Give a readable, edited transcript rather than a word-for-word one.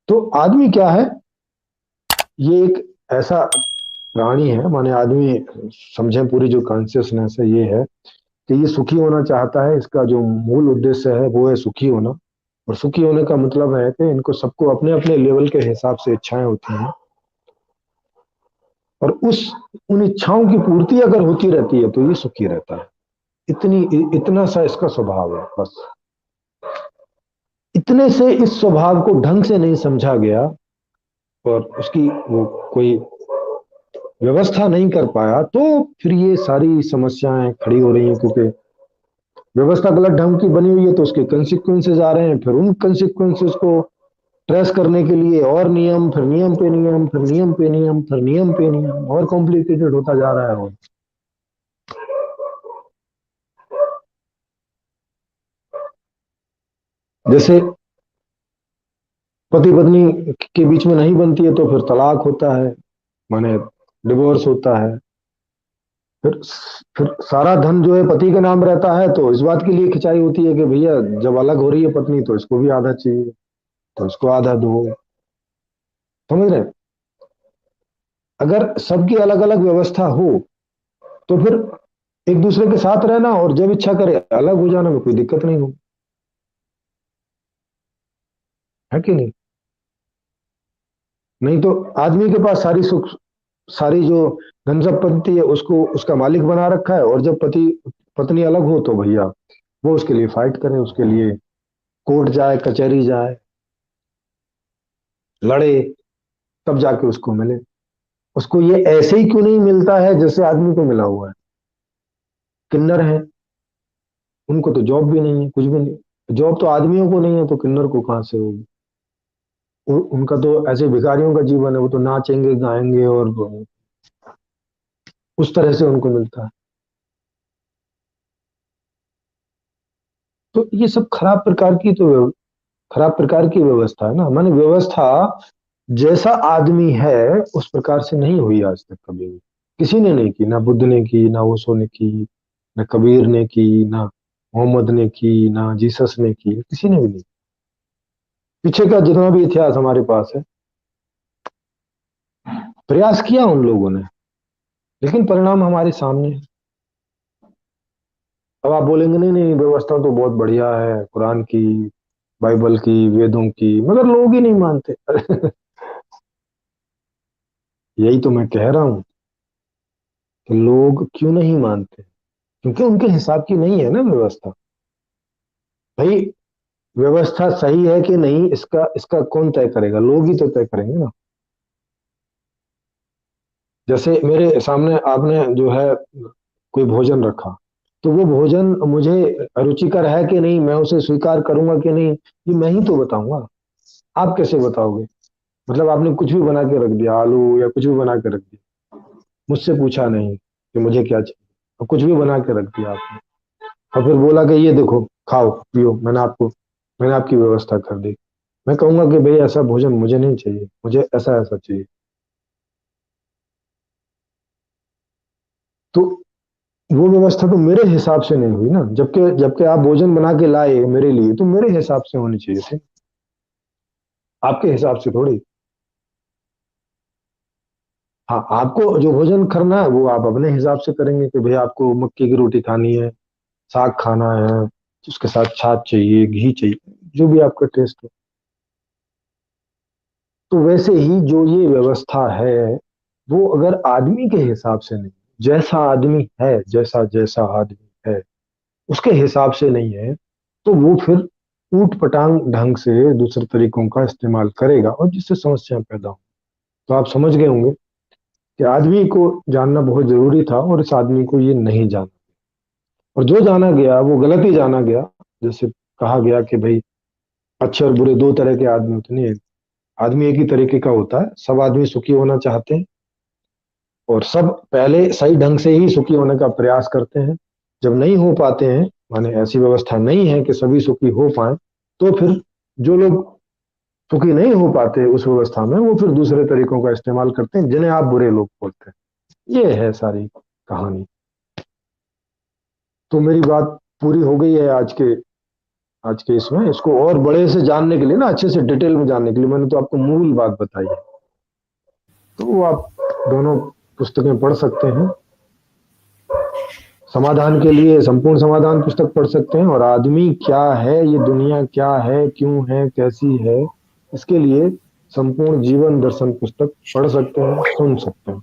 तो आदमी क्या है, ये एक ऐसा प्राणी है, माने आदमी समझे, पूरी जो कॉन्शियसनेस है ये है कि ये सुखी होना चाहता है। इसका जो मूल उद्देश्य है वो है सुखी होना। और सुखी होने का मतलब है कि इनको सबको अपने अपने लेवल के हिसाब से इच्छाएं होती हैं, और उस उन इच्छाओं की पूर्ति अगर होती रहती है तो ये सुखी रहता है। इतना सा इसका स्वभाव है बस। इतने से इस स्वभाव को ढंग से नहीं समझा गया और उसकी वो कोई व्यवस्था नहीं कर पाया, तो फिर ये सारी समस्याएं खड़ी हो रही हैं। क्योंकि व्यवस्था गलत ढंग की बनी हुई है तो उसके कंसिक्वेंसेज आ रहे हैं, फिर उन कंसिक्वेंसेज को ट्रेस करने के लिए और नियम, फिर नियम पे नियम, फिर नियम पे नियम, फिर नियम पे नियम, और कॉम्प्लिकेटेड होता जा रहा है वो। जैसे पति पत्नी के बीच में नहीं बनती है तो फिर तलाक होता है, माने डिवोर्स होता है। फिर फिर सारा धन जो है पति के नाम रहता है, तो इस बात के लिए खिंचाई होती है कि भैया जब अलग हो रही है पत्नी तो इसको भी आधा चाहिए, तो इसको आधा दो। समझ रहे हैं? अगर सबकी अलग अलग व्यवस्था हो तो फिर एक दूसरे के साथ रहना और जब इच्छा करे अलग हो जाना में कोई दिक्कत नहीं हो, है कि नहीं? नहीं तो आदमी के पास सारी सुख, सारी जो धन संपत्ति है उसको उसका मालिक बना रखा है, और जब पति पत्नी अलग हो तो भैया वो उसके लिए फाइट करे, उसके लिए कोर्ट जाए, कचहरी जाए, लड़े, तब जाके उसको मिले। उसको ये ऐसे ही क्यों नहीं मिलता है जैसे आदमी को मिला हुआ है? किन्नर है, उनको तो जॉब भी नहीं है, कुछ भी नहीं। जॉब तो आदमियों को नहीं है तो किन्नर को कहां से होगी? उनका तो ऐसे भिखारियों का जीवन है, वो तो नाचेंगे गाएंगे और उस तरह से उनको मिलता है। तो ये सब खराब प्रकार की व्यवस्था है ना। माने व्यवस्था जैसा आदमी है उस प्रकार से नहीं हुई आज तक कभी भी। किसी ने नहीं की, ना बुद्ध ने की, ना ओशो ने की, ना कबीर ने की, ना मोहम्मद ने की, ना जीसस ने की, किसी ने भी नहीं। पीछे का जितना भी इतिहास हमारे पास है, प्रयास किया उन लोगों ने, लेकिन परिणाम हमारे सामने है। अब आप बोलेंगे नहीं नहीं व्यवस्था तो बहुत बढ़िया है, कुरान की, बाइबल की, वेदों की, मगर लोग ही नहीं मानते। यही तो मैं कह रहा हूं कि लोग क्यों नहीं मानते, क्योंकि उनके हिसाब की नहीं है ना व्यवस्था। भाई व्यवस्था सही है कि नहीं, इसका इसका कौन तय करेगा? लोग ही तो तय करेंगे ना। जैसे मेरे सामने आपने जो है कोई भोजन रखा, तो वो भोजन मुझे रुचिकर है कि नहीं, मैं उसे स्वीकार करूंगा कि नहीं, ये मैं ही तो बताऊंगा। आप कैसे बताओगे? मतलब आपने कुछ भी बना के रख दिया, आलू या कुछ भी बना के रख दिया, मुझसे पूछा नहीं कि मुझे क्या चाहिए, और कुछ भी बना के रख दिया आपने, और फिर बोला कि ये देखो, खाओ पियो, मैंने आपकी व्यवस्था कर दी। मैं कहूंगा कि भाई ऐसा भोजन मुझे नहीं चाहिए, मुझे ऐसा ऐसा चाहिए। तो वो व्यवस्था तो मेरे हिसाब से नहीं हुई ना। जबकि जबकि आप भोजन बना के लाए मेरे लिए तो मेरे हिसाब से होनी चाहिए थे, आपके हिसाब से थोड़ी। हाँ, आपको जो भोजन करना है वो आप अपने हिसाब से करेंगे कि भाई आपको मक्की की रोटी खानी है, साग खाना है, उसके साथ छाछ चाहिए, घी चाहिए, जो भी आपका टेस्ट हो। तो वैसे ही जो ये व्यवस्था है वो अगर आदमी के हिसाब से नहीं, जैसा आदमी है, जैसा जैसा आदमी है उसके हिसाब से नहीं है, तो वो फिर ऊट पटांग ढंग से दूसरे तरीकों का इस्तेमाल करेगा और जिससे समस्या पैदा हो। तो आप समझ गए होंगे कि आदमी को जानना बहुत जरूरी था और इस आदमी को ये नहीं जाना, और जो जाना गया वो गलत ही जाना गया। जैसे कहा गया कि भाई अच्छे और बुरे दो तरह के आदमी होते नहीं, आदमी एक ही तरीके का होता है। सब आदमी सुखी होना चाहते हैं और सब पहले सही ढंग से ही सुखी होने का प्रयास करते हैं। जब नहीं हो पाते हैं, माने ऐसी व्यवस्था नहीं है कि सभी सुखी हो पाए, तो फिर जो लोग सुखी नहीं हो पाते उस व्यवस्था में वो फिर दूसरे तरीकों का इस्तेमाल करते हैं जिन्हें आप बुरे लोग बोलते हैं। ये है सारी कहानी। तो मेरी बात पूरी हो गई है आज के आज के इसमें इसको और बड़े से जानने के लिए ना, अच्छे से डिटेल में जानने के लिए, मैंने तो आपको मूल बात बताई है, तो वो आप दोनों पुस्तकें पढ़ सकते हैं। समाधान के लिए संपूर्ण समाधान पुस्तक पढ़ सकते हैं, और आदमी क्या है, ये दुनिया क्या है, क्यों है, कैसी है, इसके लिए संपूर्ण जीवन दर्शन पुस्तक पढ़ सकते हैं, सुन सकते हैं।